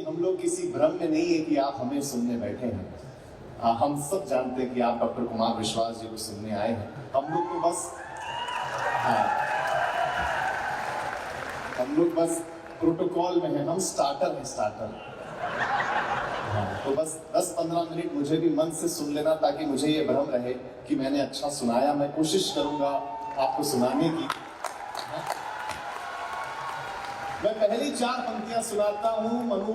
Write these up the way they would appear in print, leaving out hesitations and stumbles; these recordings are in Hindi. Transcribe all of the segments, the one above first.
कि हम लोग किसी भ्रम में नहीं है कि आप हमें सुनने बैठे हैं। हम सब जानते हैं कि आप डॉक्टर कुमार विश्वास जी को सुनने आए हैं। हम लोग तो बस हम लोग बस प्रोटोकॉल में हैं, हम स्टार्टर हैं, स्टार्टर। तो बस 10-15 मिनट मुझे भी मन से सुन लेना, ताकि मुझे ये भ्रम रहे कि मैंने अच्छा सुनाया। मैं कोशिश करूंगा आपको सुनाने की। मैं पहली 4 पंक्तियां सुनाता हूं। मनु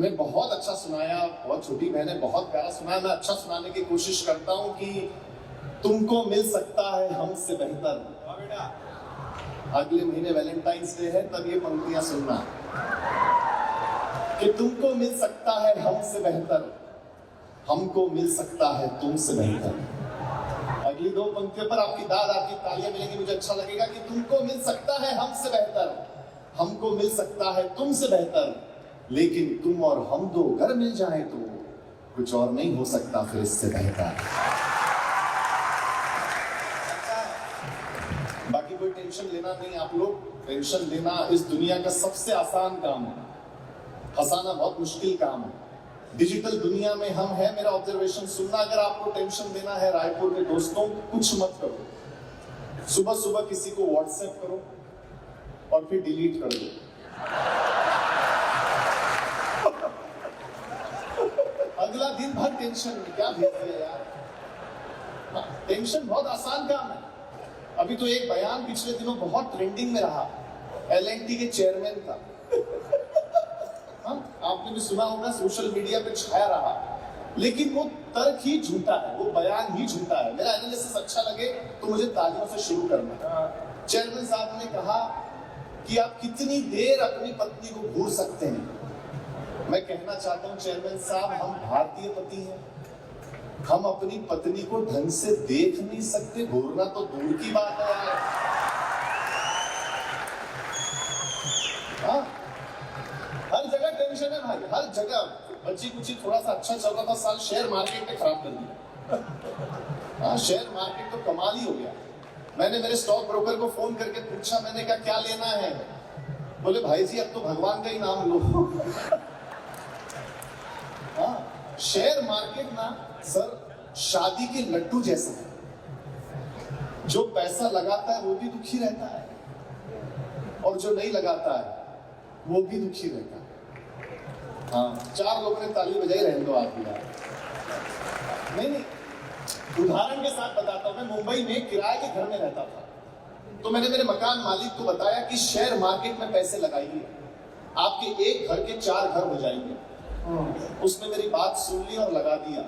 ने बहुत अच्छा सुनाया, बहुत छोटी बहन है, बहुत प्यारा सुनाया। मैं अच्छा सुनाने की कोशिश करता हूं कि तुमको मिल सकता है हमसे बेहतर। अगले महीने वैलेंटाइंस डे है, तब ये पंक्तियां सुनना कि तुमको मिल सकता है हमसे बेहतर, हमको मिल सकता है तुमसे बेहतर। अगली 2 पंक्तियों पर आपकी दाद, आपकी तालियां मिलेंगी, मुझे अच्छा लगेगा कि तुमको मिल सकता है हमसे बेहतर, हमको मिल सकता है तुमसे बेहतर, लेकिन तुम और हम दो घर मिल जाए तो कुछ और नहीं हो सकता फिर इससे बेहतर। बाकी कोई टेंशन लेना नहीं आप लोग। टेंशन लेना इस दुनिया का सबसे आसान काम है, हंसाना बहुत मुश्किल काम है। डिजिटल दुनिया में हम हैं। मेरा ऑब्जर्वेशन सुनना, अगर आपको टेंशन लेना है रायपुर के दोस्तों, कुछ मत करो। सुबह सुबह किसी को व्हाट्सएप करो और फिर डिलीट कर दो। अगला दिन भर टेंशन में, क्या भेज दिया यार। टेंशन बहुत आसान काम है। अभी तो एक बयान पिछले दिनों बहुत ट्रेंडिंग में रहा, L&T के चेयरमैन का। आपने भी सुना होगा, सोशल मीडिया पे छाया रहा, लेकिन वो तर्क ही झूठा है, वो बयान ही झूठा है। मेरा एनालिसिस अच्छा लगे तो मुझे तालियों से शुरू करना। चेयरमैन साहब ने कहा कि आप कितनी देर अपनी पत्नी को घूर सकते हैं। मैं कहना चाहता हूं चेयरमैन साहब, हम भारतीय पति हैं, हम अपनी पत्नी को ढंग से देख नहीं सकते, घूरना तो दूर की बात है यार। हाँ, हर जगह टेंशन है भाई, हर जगह। बच्ची कुछ थोड़ा सा अच्छा चल रहा था साल, शेयर मार्केट ने खराब कर दिया। हाँ, शेयर मार्केट तो कमाल ही हो गया। मैंने मेरे स्टॉक ब्रोकर को फोन करके पूछा, मैंने कहा क्या लेना है? बोले भाई जी अब तो भगवान का ही नाम लो। हाँ, शेयर मार्केट ना सर शादी के लड्डू जैसा है। जो पैसा लगाता है वो भी दुखी रहता है, और जो नहीं लगाता है वो भी दुखी रहता है। हाँ, 4 लोगों ने ताली बजाई, रहने दो आप भी यार। नहीं, उदाहरण के साथ बताता हूं। मैं मुंबई में किराए के घर में रहता था, तो मैंने मेरे मकान मालिक को बताया कि शेयर मार्केट में पैसे लगाइए, आपके एक घर के 4 घर हो जाएंगे। उसने मेरी बात सुन ली और लगा दिया।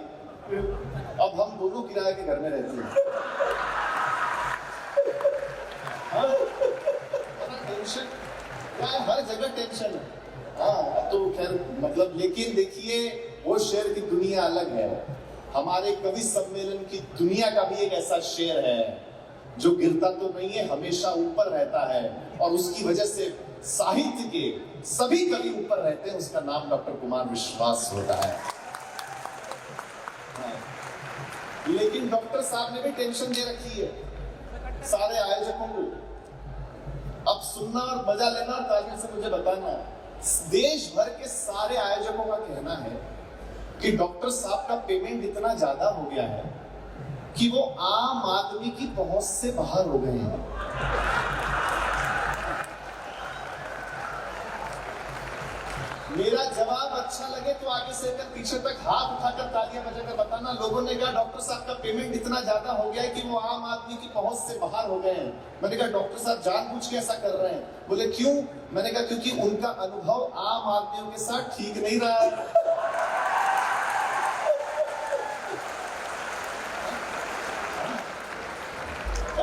अब हम दोनों किराए के घर में रहते हैं। टेंशन क्या है, हर जगह टेंशन है। हाँ, तो खैर मतलब, लेकिन देखिए वो शेर की दुनिया अलग है। हमारे कवि सम्मेलन की दुनिया का भी एक ऐसा शेर है जो गिरता तो नहीं है, हमेशा ऊपर रहता है, और उसकी वजह से साहित्य के सभी कवि ऊपर रहते हैं। उसका नाम डॉक्टर कुमार विश्वास होता है। लेकिन डॉक्टर साहब ने भी टेंशन दे रखी है सारे आयोजकों को। अब सुनना और मजा लेना और तालियों से मुझे बताना, देश भर के सारे आयोजकों का कहना है कि डॉक्टर साहब का पेमेंट इतना ज्यादा हो गया है कि वो आम आदमी की पहुंच से बाहर हो गए हैं। मेरा जवाब अच्छा लगे तो आगे से लेकर पीछे तक हाथ उठाकर तालियां बजाकर बताना। लोगों ने कहा डॉक्टर साहब का पेमेंट इतना ज्यादा हो गया है कि वो आम आदमी की पहुंच से बाहर हो गए हैं। मैंने कहा डॉक्टर साहब जानबूझ के ऐसा कर रहे हैं? बोले क्यों? मैंने कहा क्योंकि उनका अनुभव आम आदमियों के साथ ठीक नहीं रहा है।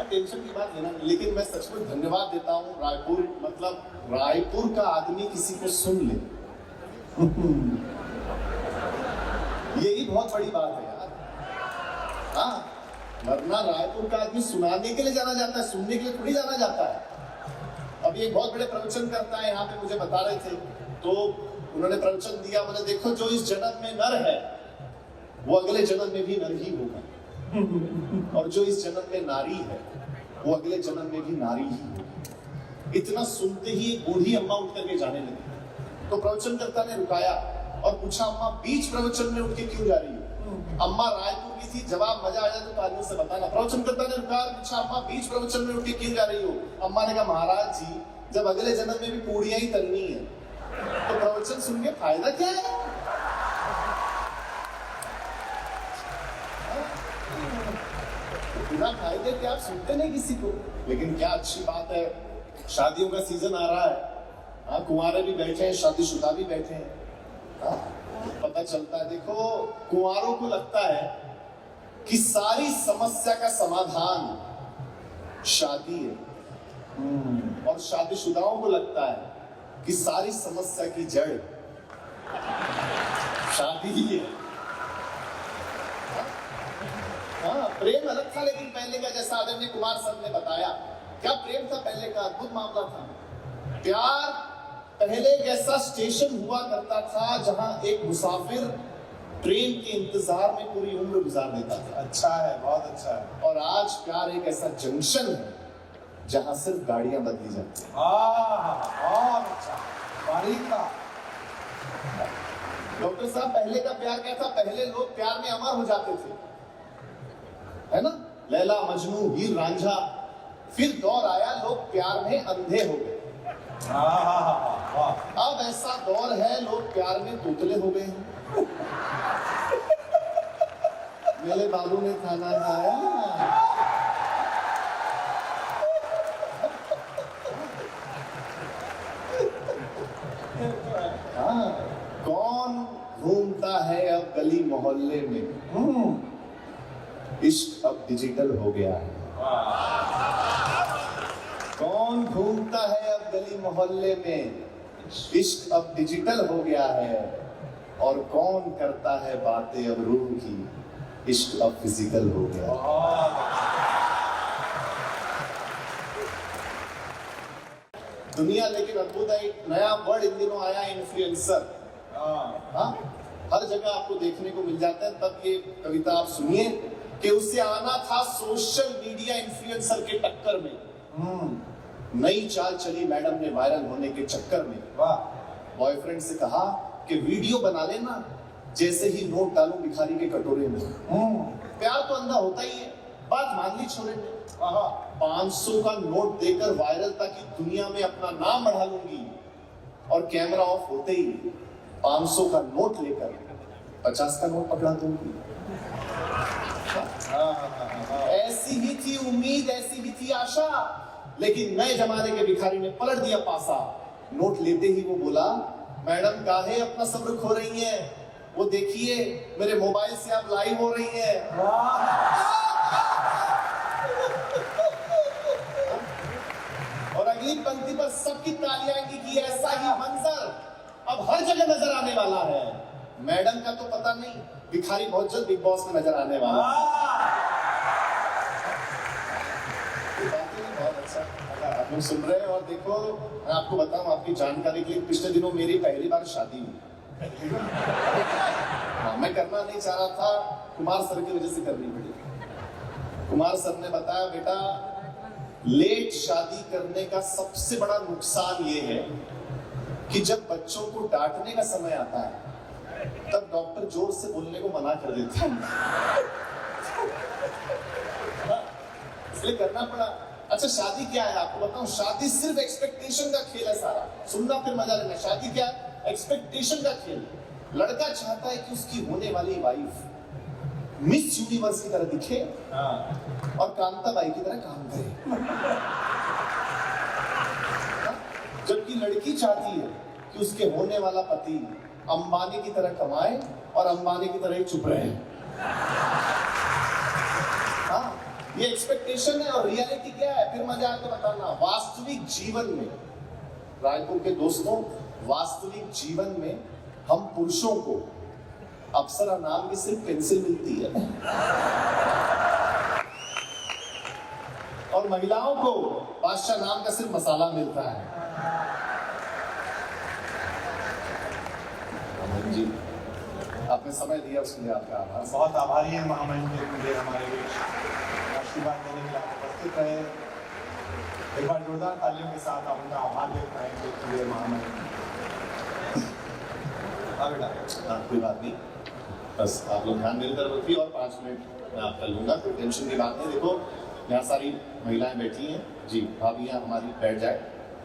टेंशन की बात लेना, लेकिन मैं सचमुच धन्यवाद देता हूँ रायपुर, मतलब रायपुर का आदमी किसी को सुन ले, यही बहुत बड़ी बात है यार। हाँ, वरना रायपुर का आदमी सुनाने के लिए जाना जाता है, सुनने के लिए थोड़ी जाना जाता है। अभी एक बहुत बड़े प्रवचन करता है यहाँ पे, मुझे बता रहे थे, तो उन्होंने प्रवचन दिया। बोले देखो जो इस जन्म में नर है वो अगले जन्म में भी नर ही होगा, और जो इस जन्म में नारी है वो अगले जन्म में भी नारी ही होगी। इतना सुनते ही एक बूढ़ी अम्मा उठ करके जाने लगी। तो प्रवचनकर्ता ने रुकाया और पूछा, अम्मा बीच प्रवचन में उठ के क्यों जा रही हो? अम्मा रायपुर की थी, जवाब मजा आया तो तालियों से बताना। प्रवचनकर्ता ने रुकाया और पूछा, अम्मा बीच प्रवचन में उठ के क्यों जा रही हो? अम्मा ने कहा, महाराज जी जब अगले जन्म में भी पूड़ियां ही तलनी है तो प्रवचन सुन के फायदा क्या है? बिना फायदे के आप सुनते नहीं किसी को। लेकिन क्या अच्छी बात है, शादियों का सीजन आ रहा है। हाँ, कुंवारे भी बैठे हैं, शादीशुदा भी बैठे हैं। हाँ, पता चलता है। देखो, कुंवारों को लगता है कि सारी समस्या का समाधान शादी है, और शादीशुदाओं को लगता है कि सारी समस्या की जड़ शादी ही है। हाँ, प्रेम अलग था, लेकिन पहले का, जैसा आदरणीय कुमार सर ने बताया, क्या प्रेम था पहले का, अद्भुत मामला था। प्यार पहले एक ऐसा स्टेशन हुआ करता था जहां एक मुसाफिर ट्रेन के इंतजार में पूरी उम्र गुजार देता था। अच्छा है, बहुत अच्छा है। और आज प्यार एक ऐसा जंक्शन है जहां सिर्फ गाड़ियां बदली जाती हैं। बहुत अच्छा, बारीक था। डॉक्टर साहब, पहले का प्यार क्या था? पहले लोग प्यार में अमर हो जाते थे, है ना? लैला मजनू, हीर रांझा। फिर दौर आया, लोग प्यार में अंधे हो गए। अब ऐसा दौर है, लोग प्यार में तोतले हो गए हैं। मेरे बाबू ने खाना खाया। हाँ, कौन घूमता है अब गली मोहल्ले में? इश्क अब डिजिटल हो गया है। कौन घूमता है अब गली मोहल्ले में? इश्क अब डिजिटल हो गया है। और कौन करता है बातें अब रूह की? इश्क अब फिजिकल हो गया है। दुनिया लेकिन अद्भुत है, एक नया वर्ड इन दिनों आया, इन्फ्लुएंसर। हाँ, हर जगह आपको देखने को मिल जाता है। तब ये कविता आप सुनिए कि उसे आना था सोशल मीडिया इन्फ्लुएंसर के टक्कर में। नई चाल चली मैडम ने वायरल होने के चक्कर में। बॉयफ्रेंड से कहा कि वीडियो बना लेना, जैसे ही नोट डालूं भिखारी के कटोरे में। प्यार तो अंधा होता ही है। बात मान ली छोरे ने। 500 का नोट देकर वायरल ताकि दुनिया में अपना नाम बढ़ा लूंगी। और कैमरा ऑफ होते ही 500 का नोट लेकर 50 का नोट पकड़ा दूंगी। ऐसी ही थी उम्मीद, ऐसी ही थी आशा, लेकिन नए जमाने के भिखारी ने पलट दिया पासा। नोट लेते ही वो बोला, मैडम काहे अपना सब्र खो रही हैं? वो देखिए मेरे मोबाइल से आप लाइव हो रही हैं। और अगली पंक्ति पर सबकी तालियां की ऐसा ही मंजर अब हर जगह नजर आने वाला है। मैडम का तो पता नहीं, भिखारी बहुत जल्द बिग बॉस में नजर आने वाला है। बहुत अच्छा आप लोग सुन रहे हैं। और देखो, मैं आपको बताऊं, आपकी जानकारी के लिए, पिछले दिनों मेरी पहली बार शादी हुई। हाँ, मैं करना नहीं चाह रहा था, कुमार सर की वजह से करनी पड़ी। कुमार सर ने बताया, बेटा लेट शादी करने का सबसे बड़ा नुकसान ये है कि जब बच्चों को डांटने का समय आता है तब डॉक्टर जोर से बोलने को मना कर देते हैं। इसलिए करना पड़ा। अच्छा, शादी क्या है आपको बताऊं? शादी सिर्फ एक्सपेक्टेशन का खेल है सारा। सुनना फिर मजा लेना। शादी क्या है? एक्सपेक्टेशन का खेल। लड़का चाहता है कि उसकी होने वाली वाइफ मिस यूनिवर्स की तरह दिखे और कांताबाई की तरह काम करे। जबकि लड़की चाहती है कि उसके होने वाला पति अंबानी की तरह कमाए और अंबानी की तरह ही चुप रहे। हाँ, ये एक्सपेक्टेशन है। और रियलिटी क्या है? फिर मजा आए तो बताना। वास्तविक जीवन में, रायपुर के दोस्तों, वास्तविक जीवन में हम पुरुषों को अप्सरा नाम की सिर्फ पेंसिल मिलती है और महिलाओं को बादशाह नाम का सिर्फ मसाला मिलता है। जी, आपने समय दिया उसके लिए आपका आभार। बहुत आभारी है महामहिम जी, हमारे बीच आशीर्वाद देने के लिए आप उपस्थित रहे। एक बार जोरदार तालियों के साथ आप उनका आभार व्यक्त करेंगे महामहिम। हाँ बेटा। हाँ कोई बात नहीं, बस आप लोग ध्यान देकर रखिए और 5 मिनट मैं आपका लूँगा, कोई टेंशन की बात नहीं। देखो यहाँ सारी महिलाएं बैठी हैं जी, भाभियाँ हमारी बैठ जाए,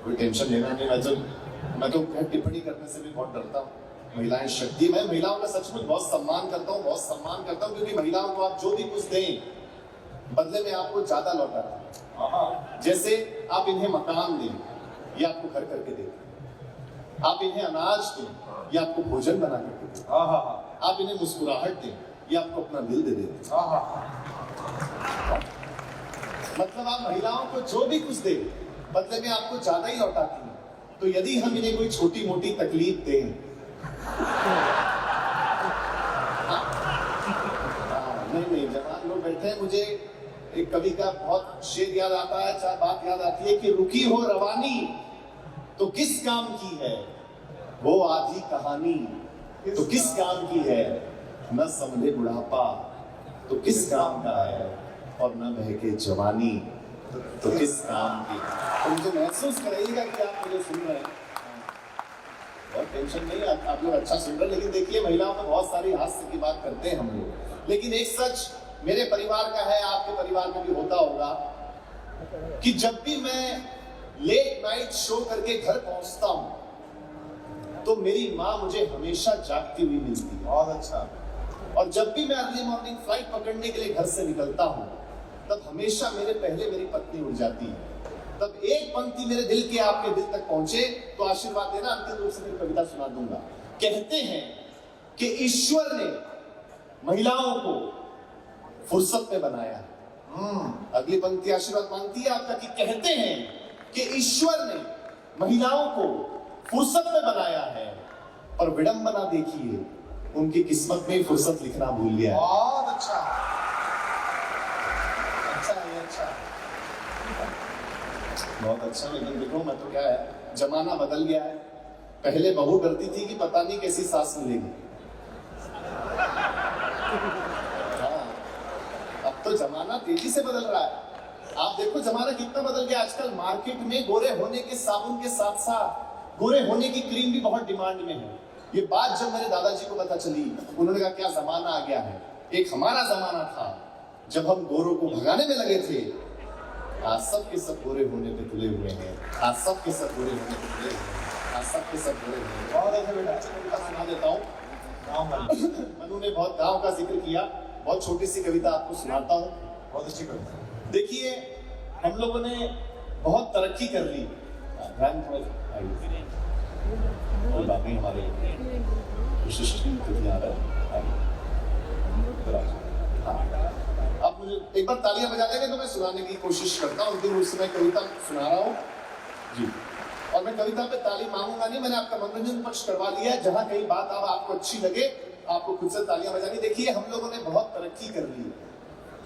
कोई टेंशन लेना नहीं। मैं तो टिप्पणी करने से भी बहुत डरता हूँ। महिलाएं शक्ति, मैं महिलाओं का सचमुच बहुत सम्मान करता हूँ, बहुत सम्मान करता हूँ, क्योंकि महिलाओं को आप जो भी कुछ दें बदले में आपको ज्यादा लौटाता है। जैसे आप इन्हें मकान दें, ये आपको घर करके देते। आप इन्हें अनाज दें, ये आपको भोजन बना करके देते। आप इन्हें मुस्कुराहट दें, ये आपको अपना दिल दे देते। मतलब आप महिलाओं को जो भी कुछ दें बदले में आपको ज्यादा ही लौटाती हैं। तो यदि हम इन्हें कोई छोटी मोटी तकलीफ दें, नहीं, जवान लोग बैठे हैं, मुझे एक कवि का बहुत शेर याद आता है, चार बात याद आती है कि रुकी हो रवानी तो किस काम की है, वो आधी कहानी तो किस काम की है, न समझे बुढ़ापा तो किस काम का है, और न बहके जवानी तो किस काम की। तो मुझे महसूस कराइएगा कि आप मुझे सुन रहे हैं, बहुत टेंशन नहीं, आप लोग अच्छा सुन रहे हैं। लेकिन देखिए महिलाओं में बहुत सारी हास्य की बात करते हैं हम लोग, लेकिन एक सच मेरे परिवार का है, आपके परिवार में भी होता होगा कि जब भी मैं लेट नाइट शो करके घर पहुंचता हूं तो मेरी माँ मुझे हमेशा जागती हुई मिलती है। बहुत अच्छा। और जब भी मैं अर्ली मॉर्निंग फ्लाइट पकड़ने के लिए घर से निकलता हूं तब हमेशा मेरे पहले मेरी पत्नी उठ जाती है। तब एक पंक्ति मेरे दिल के आपके दिल तक पहुंचे तो आशीर्वाद देना, अंतिम रूप से मैं कविता सुना दूंगा। कहते हैं कि ईश्वर ने महिलाओं को फुर्सत में बनाया है। अगली पंक्ति आशीर्वाद मांगती है आपका कि कहते हैं कि ईश्वर ने महिलाओं को फुर्सत में बनाया है, और विडंबना देखिए उनकी किस्मत में फुर्सत लिखना भूल गया है। बहुत अच्छा, अच्छा है, अच्छा बहुत अच्छा। लेकिन देखो मैं तो क्या है, जमाना बदल गया है। पहले बहू डरती थी कि पता नहीं कैसी सास मिलेगी, हाँ, अब तो जमाना तेजी से बदल रहा है। आप देखो जमाना कितना बदल गया। आजकल मार्केट में गोरे होने के साबुन के साथ साथ गोरे होने की क्रीम भी बहुत डिमांड में है। ये बात जब मेरे दादाजी को पता चली, उन्होंने कहा क्या जमाना आ गया है। एक हमारा जमाना था जब हम गोरों को भगाने में लगे थे, आज सब के सब गोरे होने पे तुले हुए हैं, आज सब के सब गोरे होने पे तुले हुए हैं, आज सब के सब गोरे होने पे। बहुत अच्छा बेटा, अच्छा कविता सुना देता हूँ। मनु ने बहुत गांव का जिक्र किया, बहुत छोटी सी कविता आपको सुनाता हूँ। बहुत अच्छी कविता। देखिए हम लोगों ने बहुत तरक्की कर ली। ध्यान और बाकी हमारे विशिष्ट अतिथि आ रहे हैं। आप मुझे एक बार तालियां बजा देंगे तो मैं सुनाने की कोशिश करता हूँ। अंतिम रूप से मैं कविता सुना रहा हूँ जी, और मैं कविता पे ताली मांगूंगा नहीं, मैंने आपका मनोरंजन पक्ष करवा लिया है। जहां कहीं बात अब आपको अच्छी लगे आपको खुद से तालियां बजानी। देखिए हम लोगों ने बहुत तरक्की कर ली,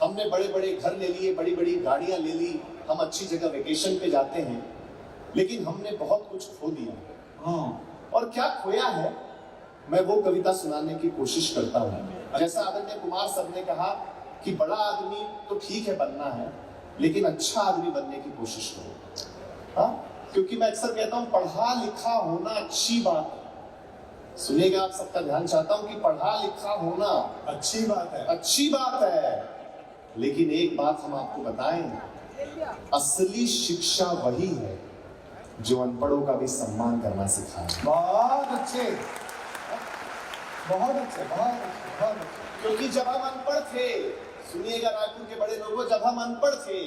हमने बड़े बड़े घर ले लिए, बड़ी बड़ी गाड़ियां ले ली, हम अच्छी जगह वेकेशन पे जाते हैं, लेकिन हमने बहुत कुछ खो दिया। और क्या खोया है मैं वो कविता सुनाने की कोशिश करता हूँ। जैसा आदरणीय कुमार सर ने कहा कि बड़ा आदमी तो ठीक है बनना है, लेकिन अच्छा आदमी बनने की कोशिश करो। हाँ, क्योंकि मैं अक्सर कहता हूँ पढ़ा लिखा होना अच्छी बात है। सुनिएगा, आप सबका ध्यान चाहता हूँ कि पढ़ा लिखा होना अच्छी बात है, अच्छी बात है, लेकिन एक बात हम आपको बताएं, असली शिक्षा वही है जो अनपढ़ों का भी सम्मान करना सिखाए। बहुत अच्छे, बहुत अच्छे, बहुत अच्छे, बहुत अच्छे। क्योंकि जब हम अनपढ़ थे, सुनिएगा रायपुर के बड़े लोगों, जब हम अनपढ़ थे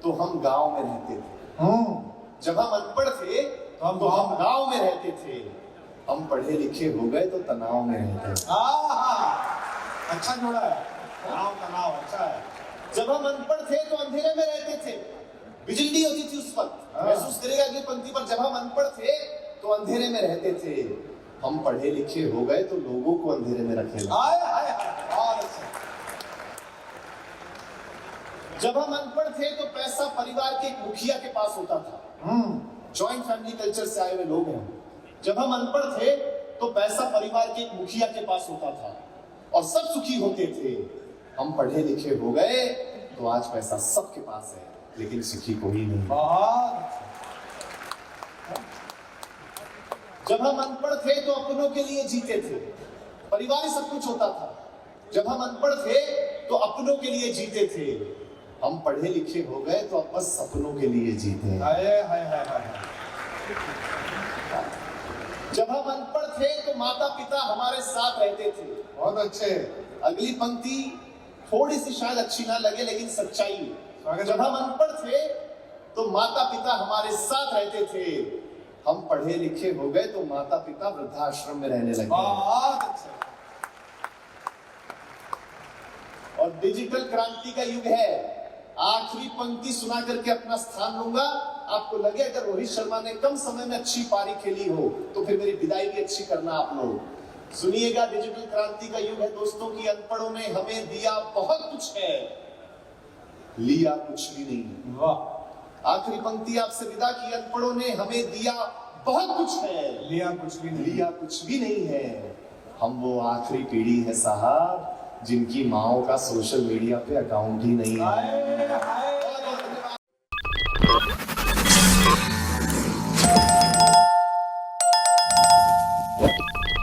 तो हम गांव में रहते थे। जब हम अनपढ़ थे तो हम गांव में रहते थे। हम पढ़े लिखे हो गए तो तनाव में रहते थे। अच्छा जोड़ा है, तनाव तनाव अच्छा है। जब हम अनपढ़ थे तो अंधेरे में रहते थे, बिजली नहीं होती थी उस वक्त। महसूस करेगा अगली पंक्ति पर, जब हम अनपढ़ थे तो अंधेरे में रहते थे, हम पढ़े लिखे हो गए तो लोगों को अंधेरे में रखे। जब हम अनपढ़ थे तो पैसा परिवार के एक मुखिया के पास होता था। जॉइंट फैमिली कल्चर से आए हुए लोग हैं। जब हम अनपढ़ थे तो पैसा परिवार के एक मुखिया के पास होता था और सब सुखी होते थे। हम पढ़े लिखे हो गए तो आज पैसा सबके पास है, लेकिन सुखी कोई नहीं। जब हम अनपढ़ थे तो अपनों के लिए जीते थे, परिवार ही सब कुछ होता था। जब हम अनपढ़ थे तो अपनों के लिए जीते थे, हम पढ़े लिखे हो गए तो अब बस सपनों के लिए जीते हैं। हाय हाय हाय हाय। जब हम अनपढ़ थे तो माता पिता हमारे साथ रहते थे। बहुत अच्छे। अगली पंक्ति थोड़ी सी शायद अच्छी ना लगे लेकिन सच्चाई है। जब हम अनपढ़ थे तो माता पिता हमारे साथ रहते थे, हम पढ़े लिखे हो गए तो माता पिता वृद्धाश्रम में रहने लगे। बहुत अच्छे। और डिजिटल क्रांति का युग है। आखिरी पंक्ति सुना करके अपना स्थान लूंगा। आपको लगे अगर रोहित शर्मा ने कम समय में अच्छी पारी खेली हो तो फिर मेरी विदाई भी अच्छी करना आप लोग। सुनिएगा, डिजिटल क्रांति का युग है दोस्तों की अनपढ़ों ने हमें दिया बहुत कुछ है, लिया कुछ भी नहीं। वाह। आखिरी पंक्ति आपसे विदा की, अनपढ़ों ने हमें दिया बहुत कुछ है, लिया कुछ भी नहीं। लिया कुछ भी नहीं है। हम वो आखिरी पीढ़ी है साहब जिनकी माओ का सोशल मीडिया पे अकाउंट ही नहीं है। हाय हाय